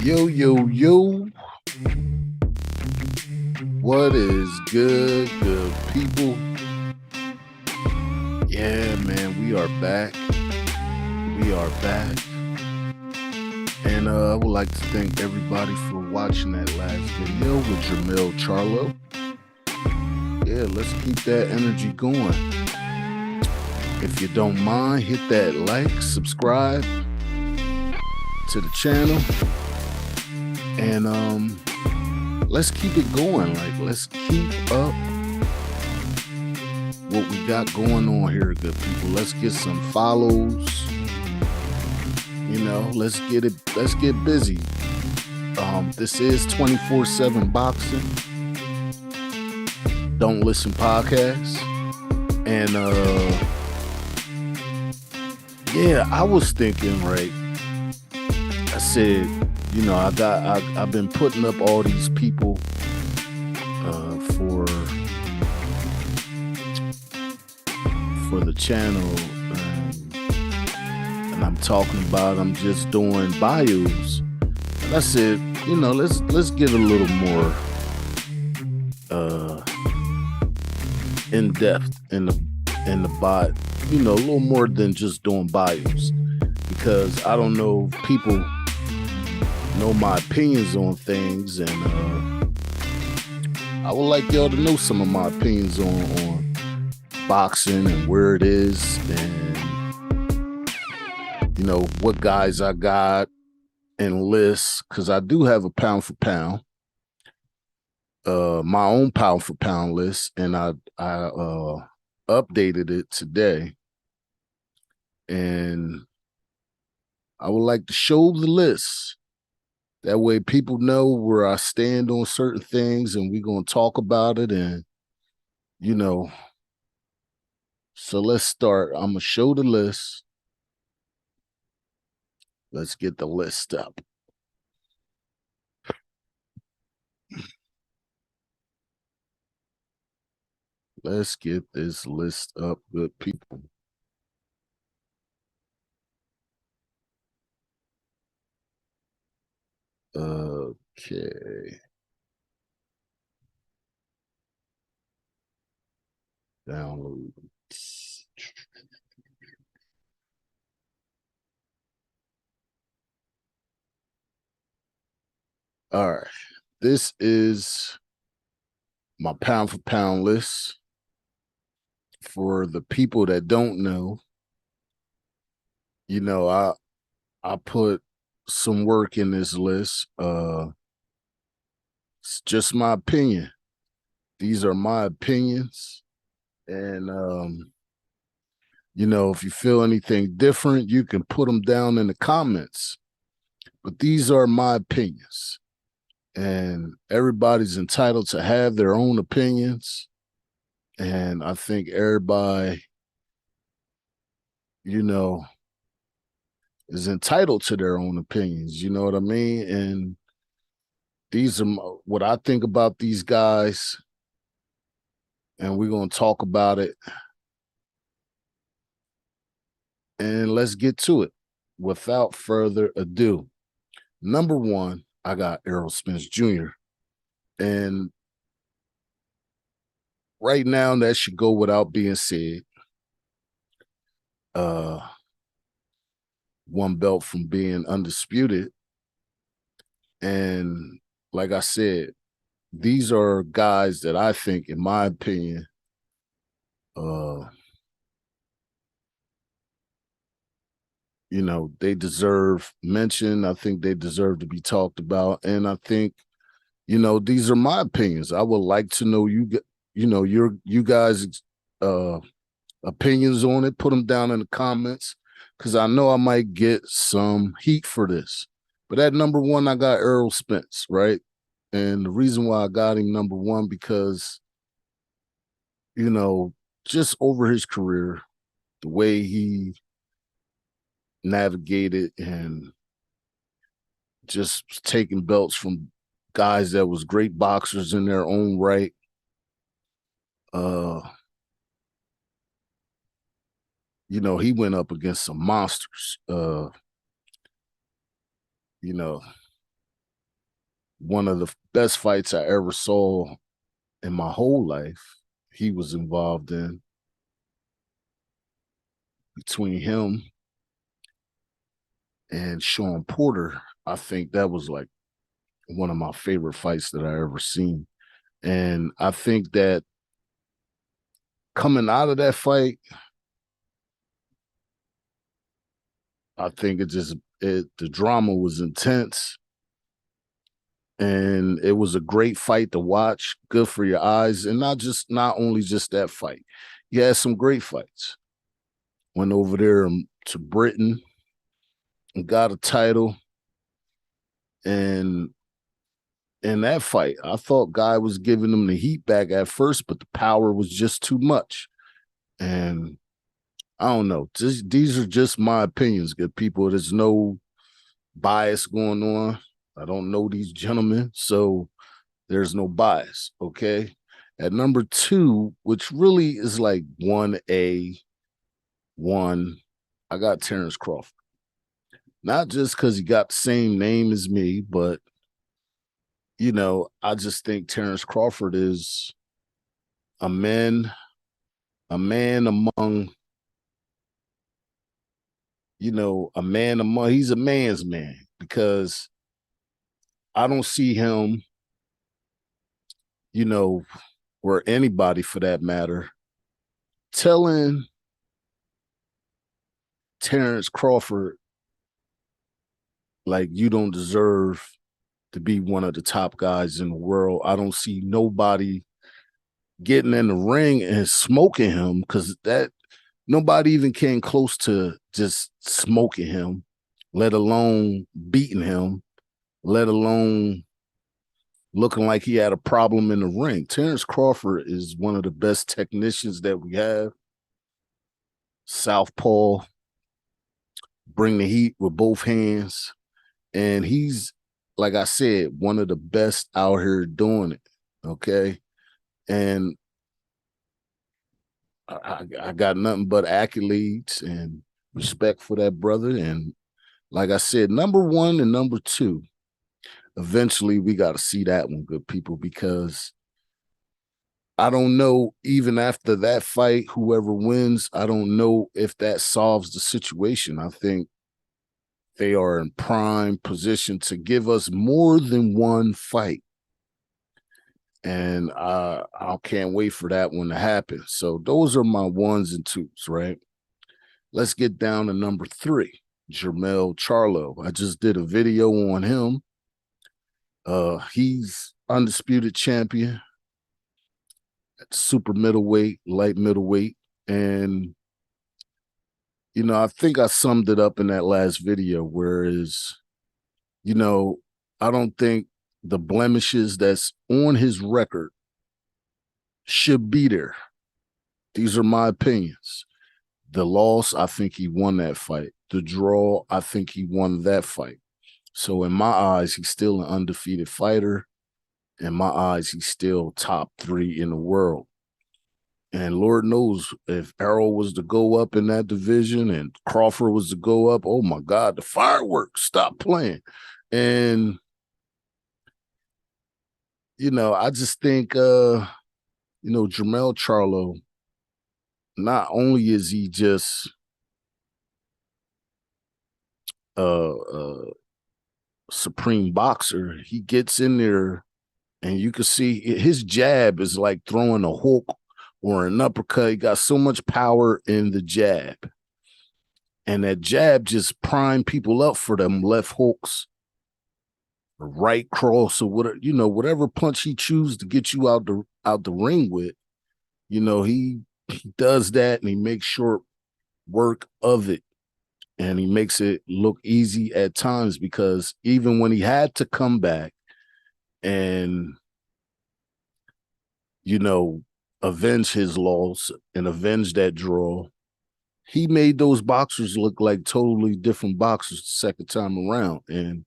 Yo, yo, yo. What is good, good people? Yeah, man, we are back. We are back. And I would like to thank everybody for watching that last video with Jamil Charlo. Yeah, let's keep that energy going. If you don't mind, hit that like, subscribe to the channel. And let's keep it going. Like, let's keep up what we got going on here, good people. Let's get some follows. You know, let's get busy. This is 24/7 boxing. Don't listen podcasts. And yeah, I was thinking, right? I said, you know, I've been putting up all these people for the channel, and I'm talking about I'm just doing bios. And I said, you know, let's get a little more in depth in the bot, you know, a little more than just doing bios, because I don't know if people know my opinions on things, and I would like y'all to know some of my opinions on boxing and where it is, and you know what guys I got and lists, because I do have a pound for pound, my own pound for pound list, and I updated it today, and I would like to show the list. That way people know where I stand on certain things, and we're going to talk about it. And, you know, so let's start. I'm going to show the list. Let's get the list up. Let's get this list up, good people. Okay. Download. All right. This is my pound for pound list. For the people that don't know, you know, I put some work in this list. It's just my opinion. These are my opinions. And you know, if you feel anything different, you can put them down in the comments. But these are my opinions. And everybody's entitled to have their own opinions. And I think everybody, you know, is entitled to their own opinions. You know what I mean? And these are what I think about these guys. And we're going to talk about it. And let's get to it. Without further ado, number one, I got Errol Spence Jr. And right now, that should go without being said. One belt from being undisputed. And like I said, these are guys that I think, in my opinion, you know, they deserve mention. I think they deserve to be talked about. And I think, you know, these are my opinions. I would like to know you know, you guys' opinions on it. Put them down in the comments, because I know I might get some heat for this. But at number one, I got Errol Spence, right? And the reason why I got him number one, because, you know, just over his career, the way he navigated and just taking belts from guys that was great boxers in their own right. You know, he went up against some monsters. You know, one of the best fights I ever saw in my whole life. He was involved in between him and Sean Porter. I think that was like one of my favorite fights that I ever seen. And I think that coming out of that fight, I think the drama was intense and it was a great fight to watch, good for your eyes, and not only just that fight. He had some great fights. Went over there to Britain and got a title. And in that fight, I thought Guy was giving him the heat back at first, but the power was just too much. And I don't know. These are just my opinions, good people. There's no bias going on. I don't know these gentlemen, so there's no bias. Okay. At number 2, which really is like 1A, I got Terrence Crawford. Not just because he got the same name as me, but I just think Terrence Crawford is a man, among, he's a man's man because I don't see him, you know, or anybody for that matter, telling Terrence Crawford, like, you don't deserve to be one of the top guys in the world. I don't see nobody getting in the ring and smoking him because nobody even came close to just smoking him, let alone beating him, let alone looking like he had a problem in the ring. Terrence Crawford is one of the best technicians that we have. Southpaw, bring the heat with both hands. And he's, like I said, one of the best out here doing it. Okay. And I got nothing but accolades and respect for that brother. And like I said, number 1 and number 2, eventually we got to see that one, good people, because I don't know, even after that fight, whoever wins, I don't know if that solves the situation. I think they are in prime position to give us more than one fight. And I can't wait for that one to happen. So those are my 1s and 2s, right? Let's get down to number 3, Jermell Charlo. I just did a video on him. He's undisputed champion at super middleweight, light middleweight. And, I think I summed it up in that last video, whereas, I don't think the blemishes that's on his record should be there. These are my opinions. The loss, I think he won that fight. The draw, I think he won that fight. So in my eyes, he's still an undefeated fighter. In my eyes, he's still top 3 in the world. And Lord knows if Errol was to go up in that division and Crawford was to go up, oh my God, the fireworks, stop playing. And, I just think, Jermell Charlo, not only is he just a supreme boxer, he gets in there and you can see his jab is like throwing a hook or an uppercut. He got so much power in the jab. And that jab just prime people up for them left hooks, right cross, or whatever punch he chooses to get you out the ring with. He does that and he makes short work of it. And he makes it look easy at times because even when he had to come back and, avenge his loss and avenge that draw, he made those boxers look like totally different boxers the second time around. And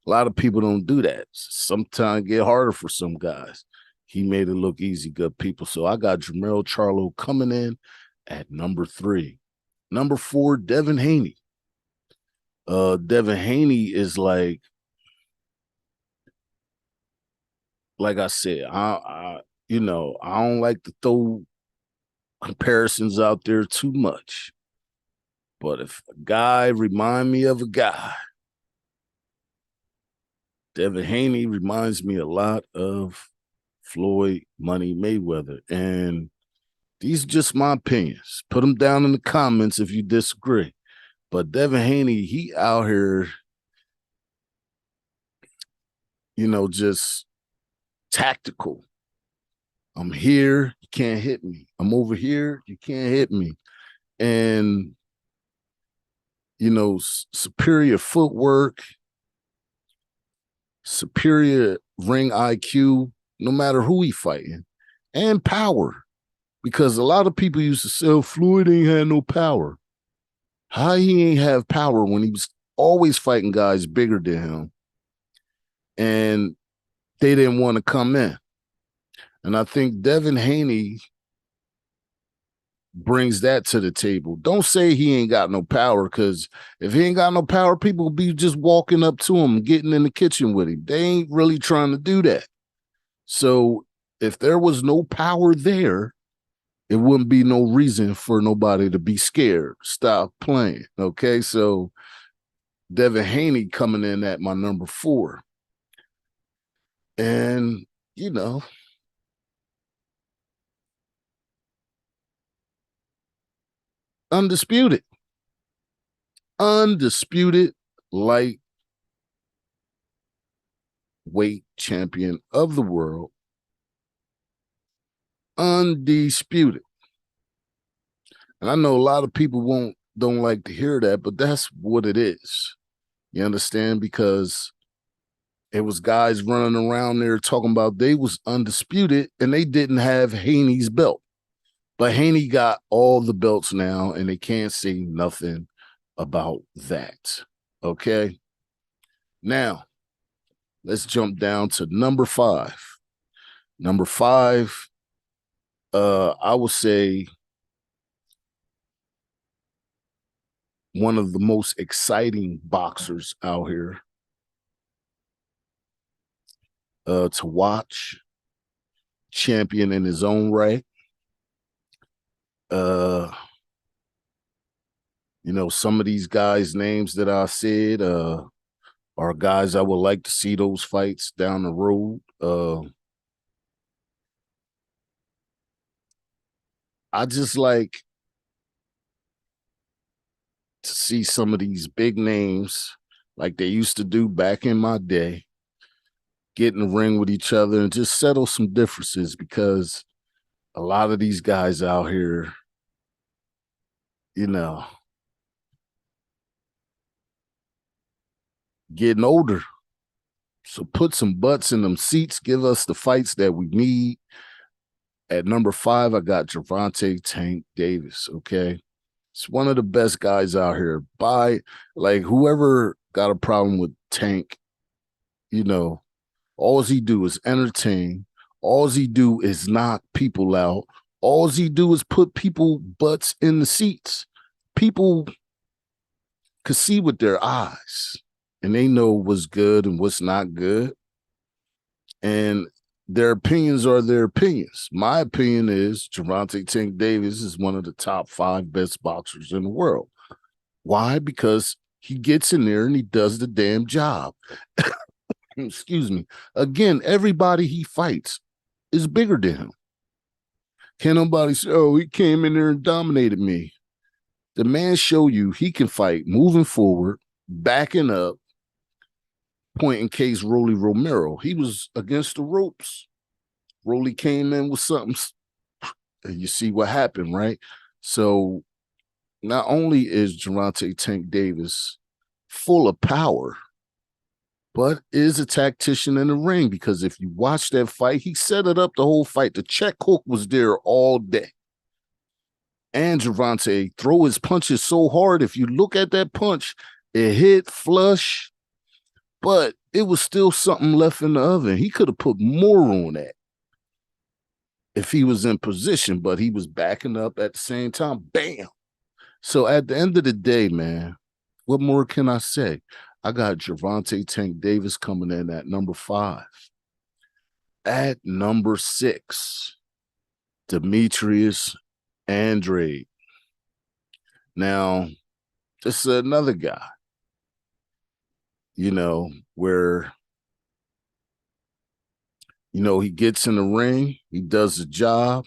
a lot of people don't do that. Sometimes get harder for some guys. He made it look easy, good people. So I got Jermell Charlo coming in at number 3. Number 4, Devin Haney. Devin Haney is like like I said, I don't like to throw comparisons out there too much. But if a guy remind me of a guy, Devin Haney reminds me a lot of Floyd Money Mayweather. And these are just my opinions. Put them down in the comments if you disagree. But Devin Haney, he out here, just tactical. I'm here, you can't hit me. I'm over here, you can't hit me. And, superior footwork, superior ring IQ, no matter who he fighting, and power. Because a lot of people used to say, oh, Floyd ain't had no power. How he ain't have power when he was always fighting guys bigger than him, and they didn't want to come in. And I think Devin Haney brings that to the table. Don't say he ain't got no power, because if he ain't got no power, people will be just walking up to him, getting in the kitchen with him. They ain't really trying to do that. So if there was no power there, it wouldn't be no reason for nobody to be scared. Stop playing. Okay. So Devin Haney coming in at my number 4. And, undisputed lightweight champion of the world. Undisputed. And I know a lot of people don't like to hear that, but that's what it is. You understand? Because it was guys running around there talking about they was undisputed and they didn't have Haney's belt. But Haney got all the belts now, and they can't say nothing about that. Okay? Now, let's jump down to number 5. Number 5, I would say one of the most exciting boxers out here to watch, champion in his own right. Some of these guys' names that I said are guys I would like to see those fights down the road. I just like to see some of these big names like they used to do back in my day, get in the ring with each other and just settle some differences, because a lot of these guys out here, getting older. So put some butts in them seats. Give us the fights that we need. At number 5, I got Gervonta Tank Davis, okay? It's one of the best guys out here. Whoever got a problem with Tank, all he do is entertain. All he do is knock people out. All he do is put people butts in the seats. People could see with their eyes, and they know what's good and what's not good. And their opinions are their opinions. My opinion is Gervonta Tank Davis is one of the top 5 best boxers in the world. Why? Because he gets in there and he does the damn job. Excuse me. Again, everybody he fights is bigger than him. Can't nobody say, oh, he came in there and dominated me. The man show you he can fight moving forward, backing up. Point in case Rolly Romero, he was against the ropes. Rolly came in with something, and you see what happened, right? So not only is Gervonta Tank Davis full of power, but is a tactician in the ring, because if you watch that fight, he set it up the whole fight. The check hook was there all day. And Gervonta throw his punches so hard, if you look at that punch, it hit flush, but it was still something left in the oven. He could have put more on that if he was in position, but he was backing up at the same time. Bam. So at the end of the day, man, what more can I say? I got Gervonta Tank Davis coming in at number 5. At number 6, Demetrius Andrade. Now, this is another guy, where, he gets in the ring, he does the job,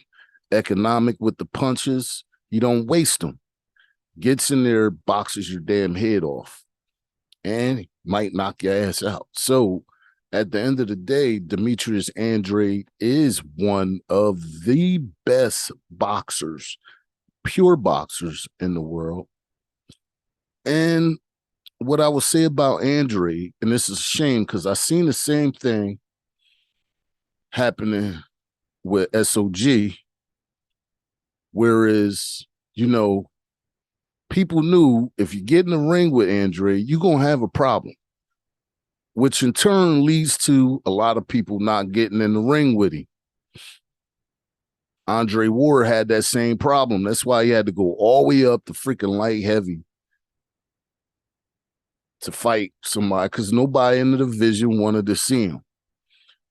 economic with the punches, he don't waste them. Gets in there, boxes your damn head off, and might knock your ass out. So at the end of the day, Demetrius Andrade is one of the best boxers, pure boxers in the world. And what I would say about Andrade, and this is a shame because I seen the same thing happening with SOG, whereas, people knew if you get in the ring with Andrade, you're going to have a problem, which in turn leads to a lot of people not getting in the ring with him. Andre Ward had that same problem. That's why he had to go all the way up to freaking light heavy to fight somebody, because nobody in the division wanted to see him.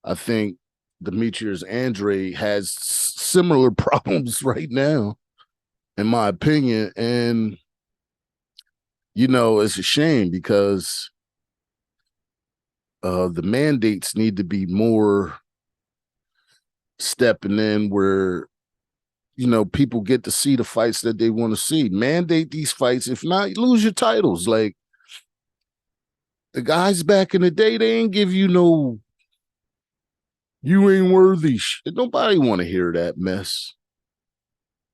I think Demetrius Andrade has similar problems right now, in my opinion. And, it's a shame because the mandates need to be more stepping in where, people get to see the fights that they want to see. Mandate these fights. If not, you lose your titles. Like, the guys back in the day, they ain't give you no, you ain't worthy shit. Nobody want to hear that mess.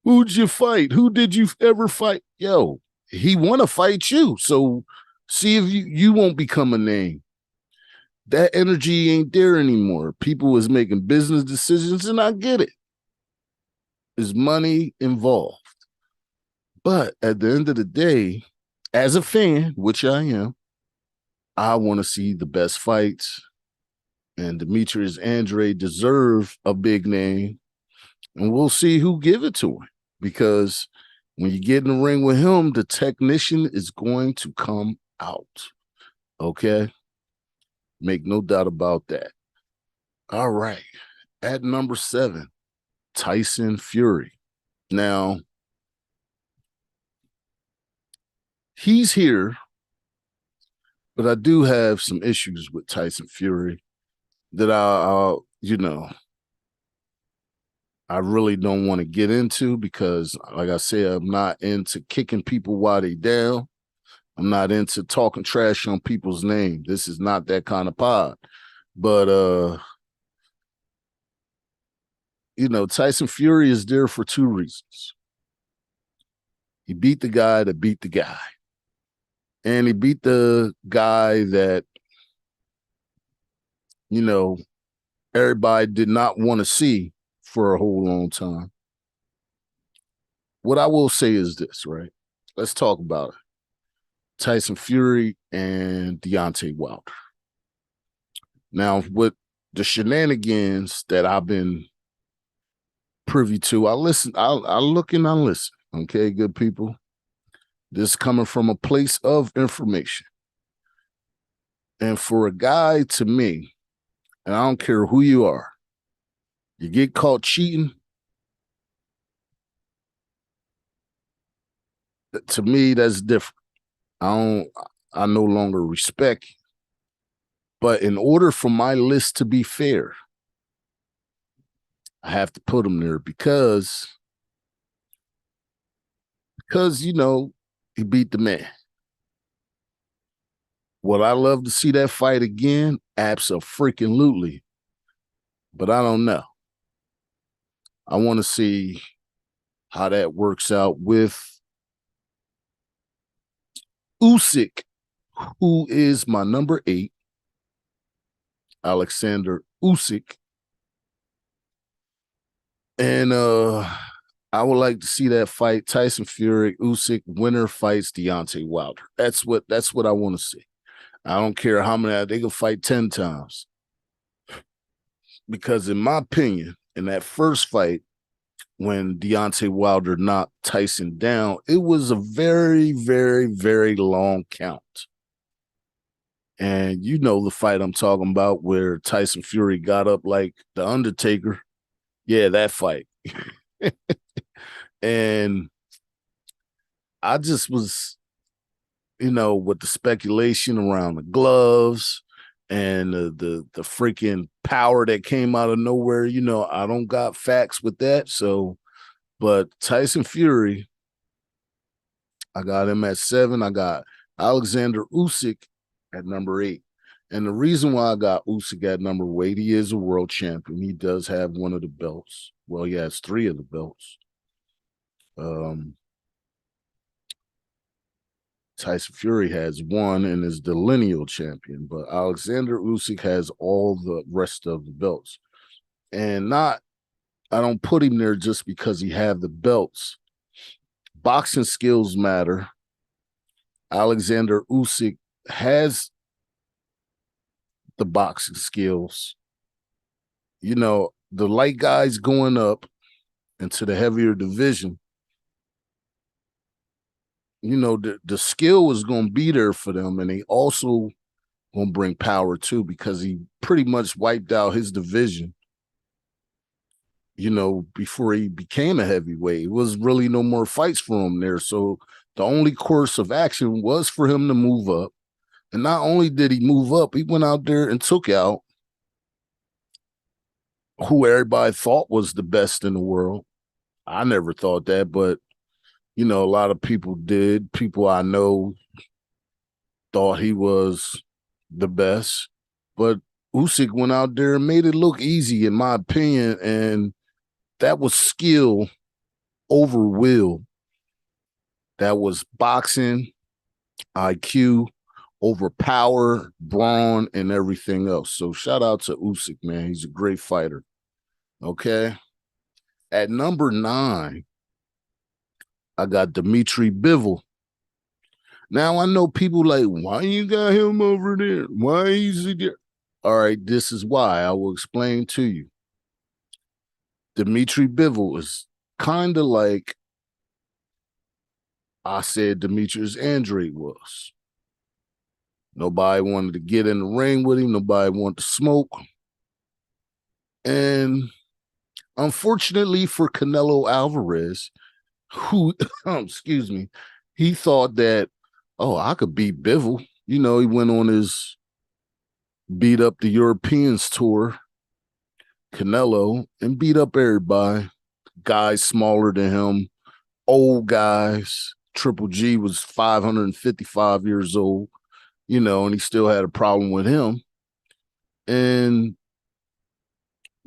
Who'd you fight? Who did you ever fight? Yo, he want to fight you. So see if you won't become a name. That energy ain't there anymore. People is making business decisions, and I get it. There's money involved. But at the end of the day, as a fan, which I am, I want to see the best fights. And Demetrius Andrade deserve a big name. And we'll see who give it to him. Because when you get in the ring with him, the technician is going to come out. Okay? Make no doubt about that. All right. At number 7, Tyson Fury. Now, he's here, but I do have some issues with Tyson Fury that I really don't want to get into because, like I said, I'm not into kicking people while they down. I'm not into talking trash on people's name. This is not that kind of pod. But, Tyson Fury is there for 2 reasons. He beat the guy that beat the guy. And he beat the guy that, everybody did not want to see for a whole long time. What I will say is this, right? Let's talk about it. Tyson Fury and Deontay Wilder. Now, with the shenanigans that I've been privy to, I look and I listen. Okay, good people. This is coming from a place of information. And for a guy to me, and I don't care who you are, you get caught cheating, to me, that's different. I no longer respect you. But in order for my list to be fair, I have to put him there because he beat the man. Would I love to see that fight again? Abso-freaking-lutely. But I don't know. I want to see how that works out with Usyk, who is my number 8, Alexander Usyk. And I would like to see that fight. Tyson Fury, Usyk, winner fights Deontay Wilder. That's what I want to see. I don't care how many, they can fight 10 times. Because in my opinion, in that first fight, when Deontay Wilder knocked Tyson down, it was a very, very, very long count. And you know the fight I'm talking about where Tyson Fury got up like the Undertaker. Yeah, that fight. And I just was, with the speculation around the gloves and the freaking power that came out of nowhere. I don't got facts with that. So, but Tyson Fury, I got him at 7. I got Alexander Usyk at number 8. And the reason why I got Usyk at number 8, he is a world champion. He does have one of the belts. Well, he has 3 of the belts. Tyson Fury has 1 and is the lineal champion, but Alexander Usyk has all the rest of the belts. And I don't put him there just because he have the belts. Boxing skills matter. Alexander Usyk has the boxing skills. The light guys going up into the heavier division, the skill is going to be there for them. And they also going to bring power too, because he pretty much wiped out his division, before he became a heavyweight. It was really no more fights for him there. So the only course of action was for him to move up. And not only did he move up, he went out there and took out who everybody thought was the best in the world. I never thought that, but a lot of people did. People I know thought he was the best, but Usyk went out there and made it look easy, in my opinion, and that was skill over will. That was boxing, IQ, over power, brawn, and everything else. So shout out to Usyk, man. He's a great fighter. Okay. At number 9, I got Dmitry Bivol. Now I know people like, why you got him over there? Why is he there? All right, this is why. I will explain to you. Dmitry Bivol is kind of like I said Demetrius Andrade was. Nobody wanted to get in the ring with him. Nobody wanted to smoke. And unfortunately for Canelo Alvarez, who, excuse me, he thought that, oh, I could beat Bivol. He went on his beat up the Europeans tour, Canelo, and beat up everybody. Guys smaller than him, old guys. Triple G was 555 years old, and he still had a problem with him. And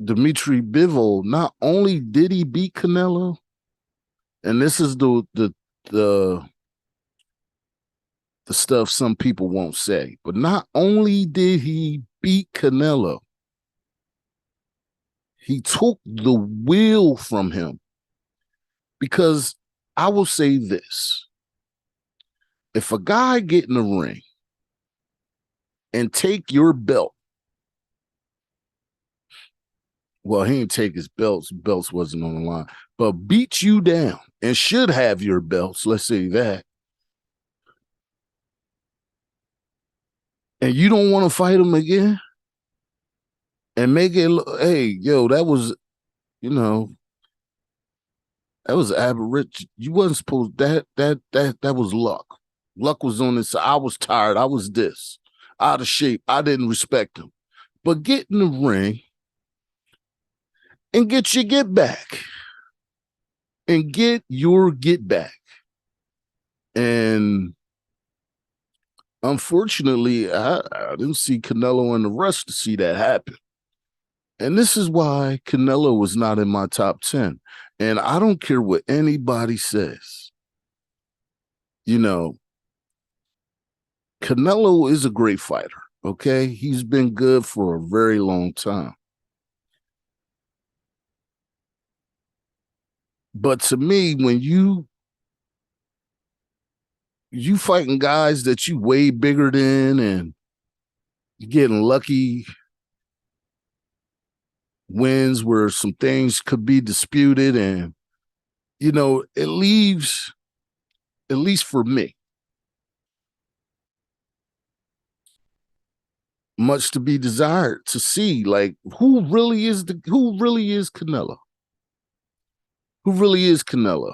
Dmitry Bivol, not only did he beat Canelo, and this is the stuff some people won't say, but not only did he beat Canelo, he took the will from him. Because I will say this: if a guy get in the ring and take your belt, well, he didn't take his belts. Belts wasn't on the line, but beat you down and should have your belts. Let's say that. And you don't want to fight him again and make it look, hey, yo, that was, that was aberration. You wasn't supposed that was luck. Luck was on this side. I was tired. I was this. Out of shape. I didn't respect him. But get in the ring and get your get back. And get your get back. And unfortunately, I didn't see Canelo and the rest to see that happen. And this is why Canelo was not in my top 10. And I don't care what anybody says. Canelo is a great fighter, okay? He's been good for a very long time. But to me, when you fighting guys that you way bigger than and you're getting lucky wins where some things could be disputed, and it leaves, at least for me, much to be desired to see, like, who really is Canelo? Who really is Canelo?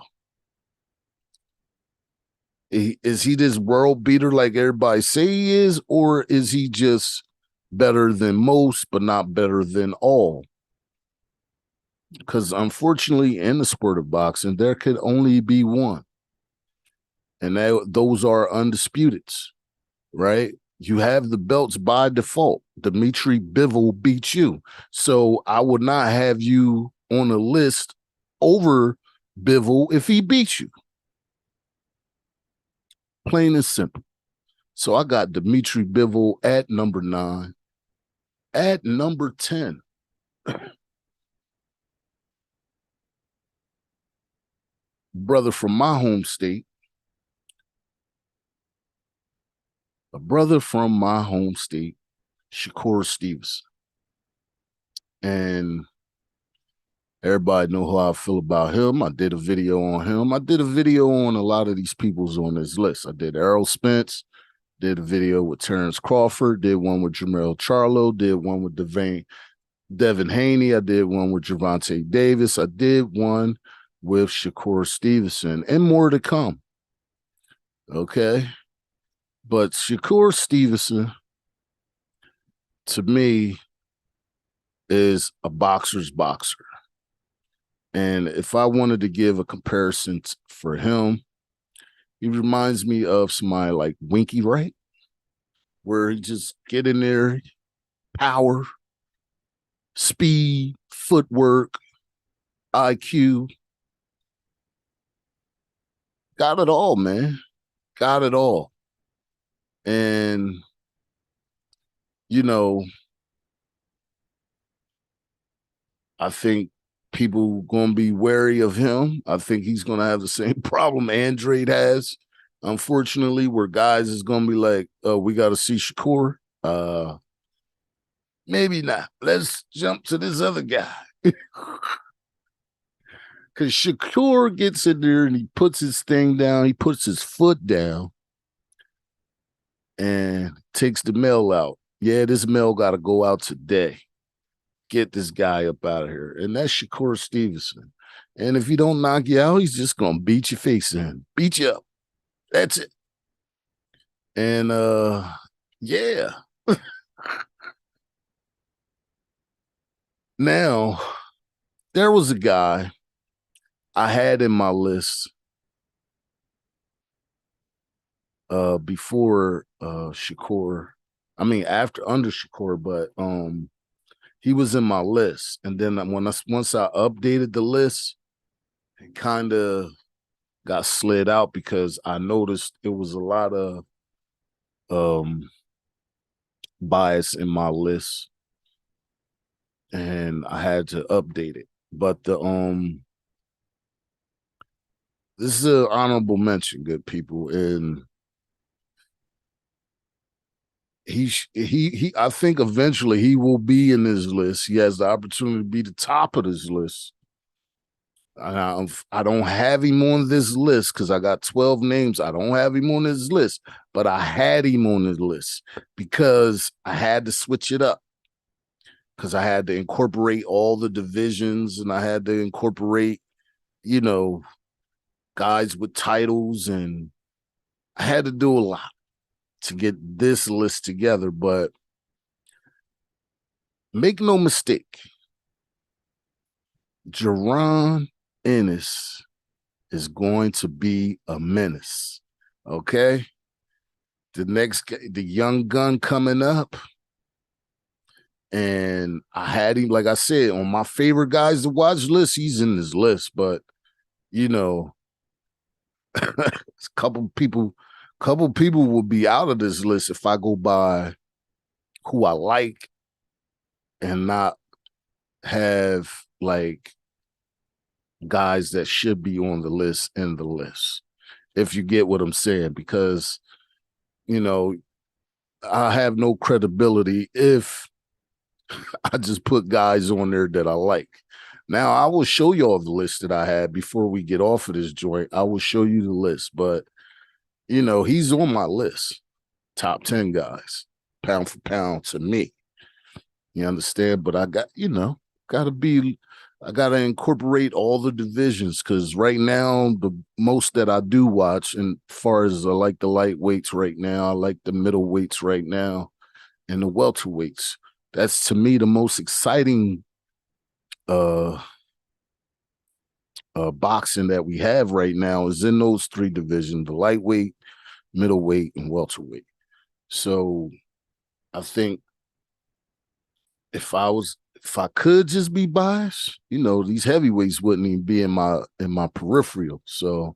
Is he this world beater like everybody say he is, or is he just better than most, but not better than all? Because unfortunately, in the sport of boxing, there could only be one, and those are undisputed, right? You have the belts by default. Dmitry Bivol beat you, so I would not have you on a list over Bivol if he beat you. Plain and simple. So I got Dmitry Bivol at number 9. At number 10, brother from my home state, Shakur Stevenson. And everybody know how I feel about him. I did a video on him. I did a video on a lot of these people's on this list. I did Errol Spence, did a video with Terrence Crawford, did one with Jermell Charlo, did one with Devin Haney. I did one with Gervonta Davis. I did one with Shakur Stevenson, and more to come. Okay. But Shakur Stevenson, to me, is a boxer's boxer. And if I wanted to give a comparison for him, he reminds me of somebody like Winky Wright, where he just get in there, power, speed, footwork, IQ. Got it all, man. Got it all. And, you know, I think people going to be wary of him. I think he's going to have the same problem Andrade has, unfortunately, where guys is going to be like, we got to see Shakur. Maybe not. Let's jump to this other guy. Because Shakur gets in there and he puts his thing down. He puts his foot down and takes the mail out. Yeah, this mail got to go out today. Get this guy up out of here. And that's Shakur Stevenson. And if he don't knock you out, he's just going to beat your face in. Beat you up. That's it. And, yeah. Now, there was a guy I had in my list before Shakur. I mean, under Shakur, but he was in my list. And then once I updated the list, it kind of got slid out because I noticed it was a lot of bias in my list, and I had to update it. But this is an honorable mention, good people, and he I think eventually he will be in this list. He has the opportunity to be the top of this list. I don't have him on this list because I got 12 names. I don't have him on this list, but I had him on this list because I had to switch it up, because I had to incorporate all the divisions, and I had to incorporate, guys with titles, and I had to do a lot to get this list together. But make no mistake, Jaron Ennis is going to be a menace. Okay? The young gun coming up. And I had him, like I said, on my favorite guys to watch list. He's in this list, but a couple people will be out of this list if I go by who I like and not have like guys that should be on the list in the list, if you get what I'm saying, because I have no credibility if I just put guys on there that I like. Now, I will show you all the list that I had before we get off of this joint. I will show you the list, but he's on my list, top 10 guys. pound for pound to me. You understand? But I got, I gotta incorporate all the divisions because right now the most that I do watch, and as far as I like the lightweights right now, I like the middleweights right now, and the welterweights. That's to me the most exciting uh boxing that we have right now is in those three divisions: the lightweight, middleweight, and welterweight. So I think if I could just be biased, these heavyweights wouldn't even be in my peripheral. So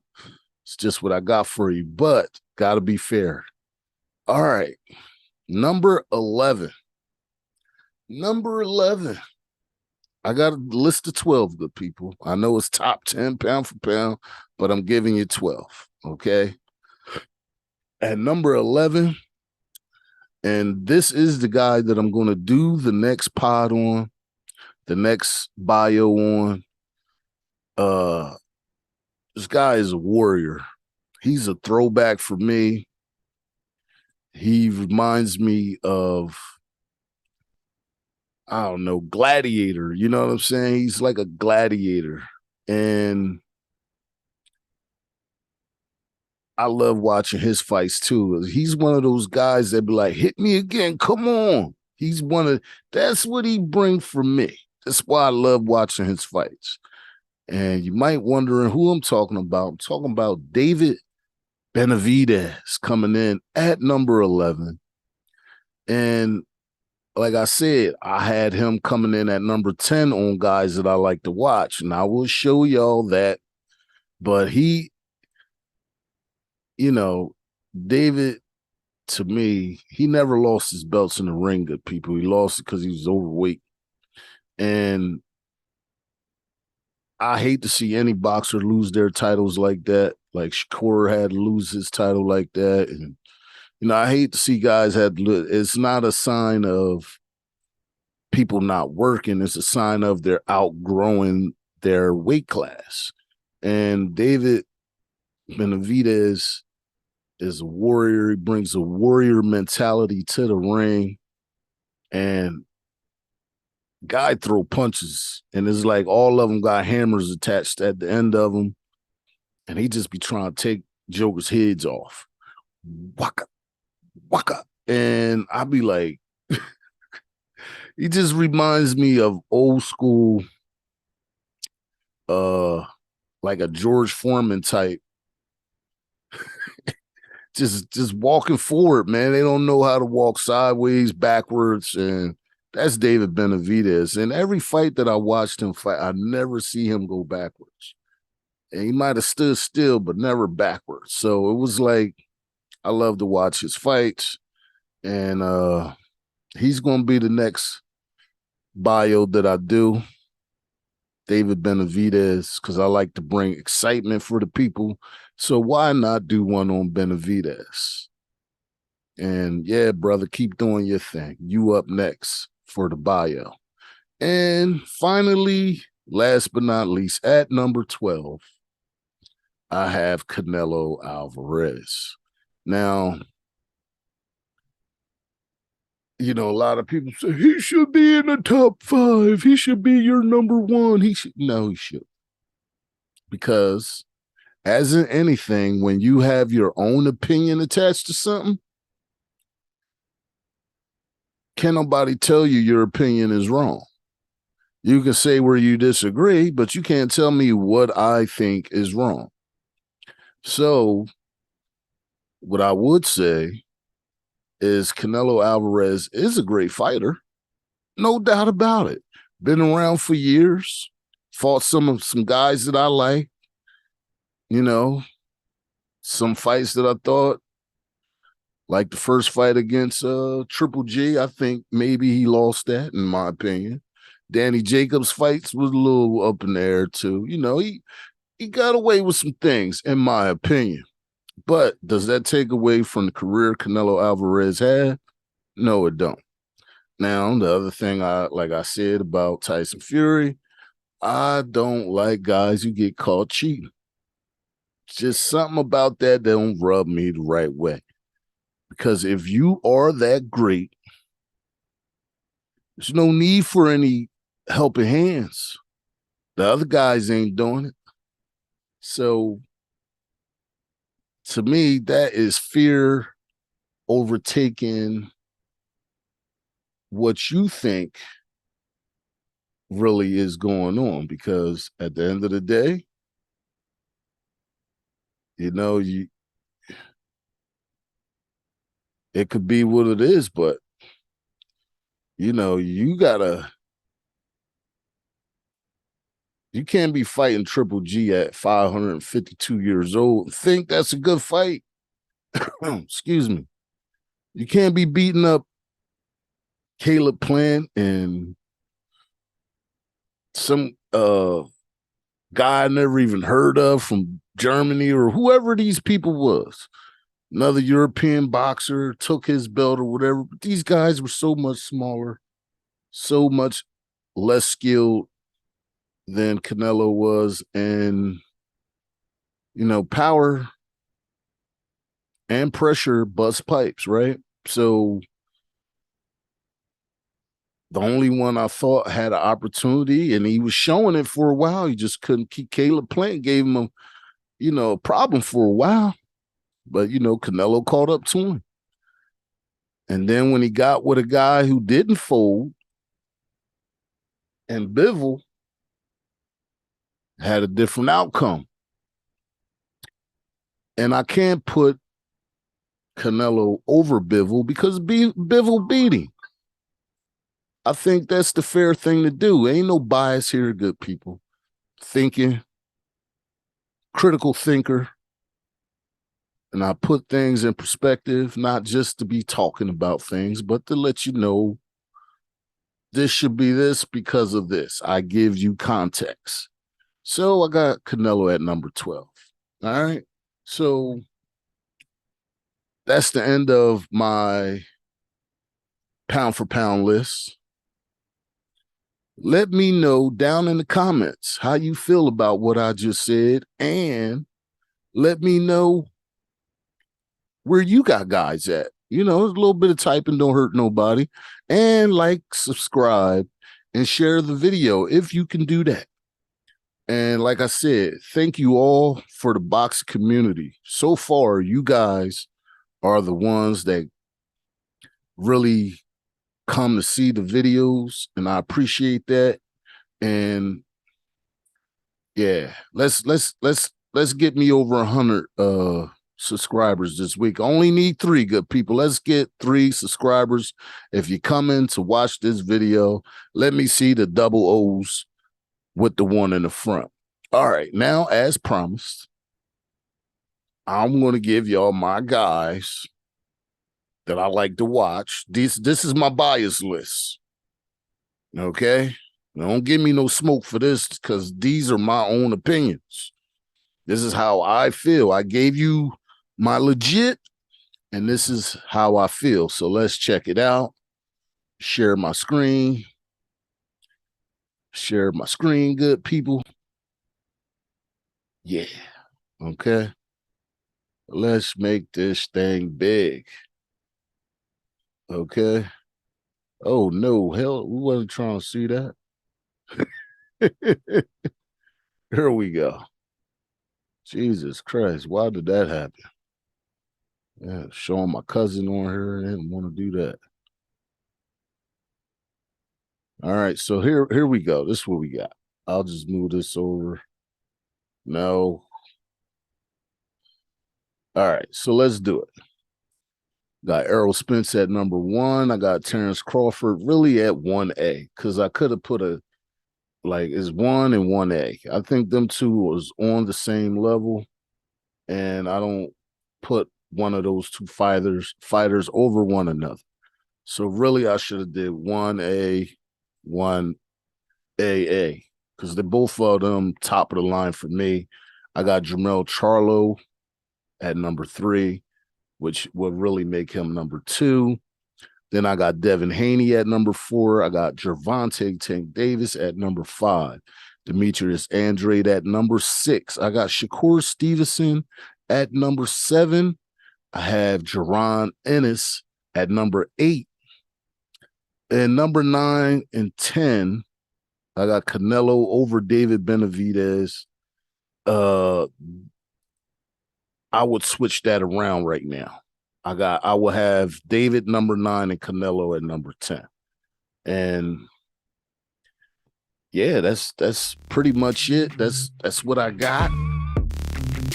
it's just what I got for you. But gotta be fair. All right. Number 11. Number 11. I got a list of 12 good people. I know it's top 10 pound for pound, but I'm giving you 12. Okay. At number 11, and this is the guy that I'm going to do the next pod on, the next bio on. This guy is a warrior. He's a throwback for me. He reminds me of, I don't know, Gladiator. You know what I'm saying? He's like a gladiator. And I love watching his fights too. He's one of those guys that be like, hit me again, come on. That's what he brings for me. That's why I love watching his fights. And you might wondering who I'm talking about. I'm talking about David Benavidez coming in at number 11. And like I said, I had him coming in at number 10 on guys that I like to watch. And I will show y'all that. But David, to me, he never lost his belts in the ring, good people. He lost it because he was overweight. And I hate to see any boxer lose their titles like that. Like Shakur had to lose his title like that. And, I hate to see guys it's not a sign of people not working. It's a sign of they're outgrowing their weight class. And David Benavidez is a warrior. He brings a warrior mentality to the ring. And guy throw punches. And it's like all of them got hammers attached at the end of them. And he just be trying to take jokers' heads off. Waka, waka. And I be like, he just reminds me of old school, like a George Foreman type. just walking forward, man. They don't know how to walk sideways, backwards, and that's David Benavidez. And every fight that I watched him fight, I never see him go backwards. And he might have stood still, but never backwards. So it was like, I love to watch his fights. And he's going to be the next bio that I do. David Benavidez, because I like to bring excitement for the people. So why not do one on Benavidez? And yeah, brother, keep doing your thing. You up next for the bio. And finally, last but not least, at number 12, I have Canelo Alvarez. Now, a lot of people say he should be in the top 5. He should be your number 1. He should. Because as in anything, when you have your own opinion attached to something, can't nobody tell you your opinion is wrong. You can say where you disagree, but you can't tell me what I think is wrong. So what I would say is Canelo Alvarez is a great fighter. No doubt about it. Been around for years, fought some guys that I like, some fights that I thought, like the first fight against Triple G, I think maybe he lost that, in my opinion. Danny Jacobs' fights was a little up in the air, too. He got away with some things, in my opinion. But does that take away from the career Canelo Alvarez had? No, it don't. Now, the other thing like I said about Tyson Fury, I don't like guys who get caught cheating. Just something about that don't rub me the right way. Because if you are that great, there's no need for any helping hands. The other guys ain't doing it. So to me, that is fear overtaking what you think really is going on. Because at the end of the day, you it could be what it is, but you can't be fighting Triple G at 552 years old and think that's a good fight. Excuse me. You can't be beating up Caleb Plant and some guy I never even heard of from Germany or whoever these people was. Another European boxer took his belt or whatever. But these guys were so much smaller, so much less skilled than Canelo was. And, power and pressure bust pipes, right? So the only one I thought had an opportunity, and he was showing it for a while. He just couldn't keep. Caleb Plant gave him a problem for a while, but Canelo caught up to him. And then when he got with a guy who didn't fold, and Bivol had a different outcome. And I can't put Canelo over Bivol because Bivol beat him. I think that's the fair thing to do. Ain't no bias here, good people. Thinking, critical thinker. And I put things in perspective, not just to be talking about things, but to let you know this should be this because of this. I give you context. So I got Canelo at number 12. All right. So that's the end of my pound for pound list. Let me know down in the comments how you feel about what I just said, and let me know where you got guys at. A little bit of typing don't hurt nobody. And subscribe, and share the video if you can do that. And like I said, thank you all for the boxing community. So far, you guys are the ones that really come to see the videos, and I appreciate that. And yeah, let's get me over 100 subscribers this week. I only need 3, good people. Let's get 3 subscribers. If you come in to watch this video, let me see the double O's with the 1 in the front. All right, now as promised, I'm going to give y'all my guys that I like to watch. This is my bias list. Okay? Don't give me no smoke for this because these are my own opinions. This is how I feel. I gave you my legit, and this is how I feel. So let's check it out. Share my screen. Share my screen, good people. Yeah. Okay. Let's make this thing big. Okay. Oh, no. Hell, we wasn't trying to see that. Here we go. Jesus Christ. Why did that happen? Yeah, showing my cousin on here. I didn't want to do that. All right. So here we go. This is what we got. I'll just move this over. No. All right. So let's do it. Got Errol Spence at number 1. I got Terrence Crawford really at 1A because I could have put it's 1 and 1A. I think them two was on the same level, and I don't put one of those two fighters over one another. So really, I should have did 1A, 1AA because they're both of them top of the line for me. I got Jermell Charlo at number 3, which would really make him number 2. Then I got Devin Haney at number 4. I got Gervonta Tank Davis at number 5. Demetrius Andrade at number 6. I got Shakur Stevenson at number 7. I have Jaron Ennis at number 8. And number 9 and 10, I got Canelo over David Benavidez. I would switch that around right now. I will have David number 9 and Canelo at number 10. And yeah, that's pretty much it. That's what I got.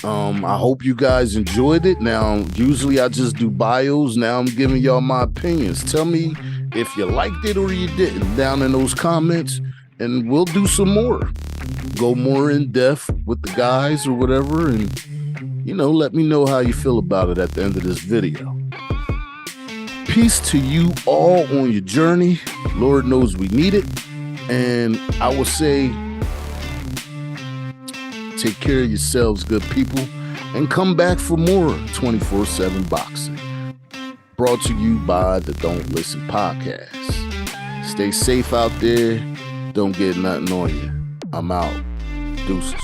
I hope you guys enjoyed it. Now, usually I just do bios. Now I'm giving y'all my opinions. Tell me if you liked it or you didn't down in those comments, and we'll do some more. Go more in depth with the guys or whatever, and let me know how you feel about it at the end of this video. Peace to you all on your journey. Lord knows we need it. And I will say, take care of yourselves, good people, and come back for more 24/7 boxing. Brought to you by the Don't Listen podcast. Stay safe out there. Don't get nothing on you. I'm out. Deuces.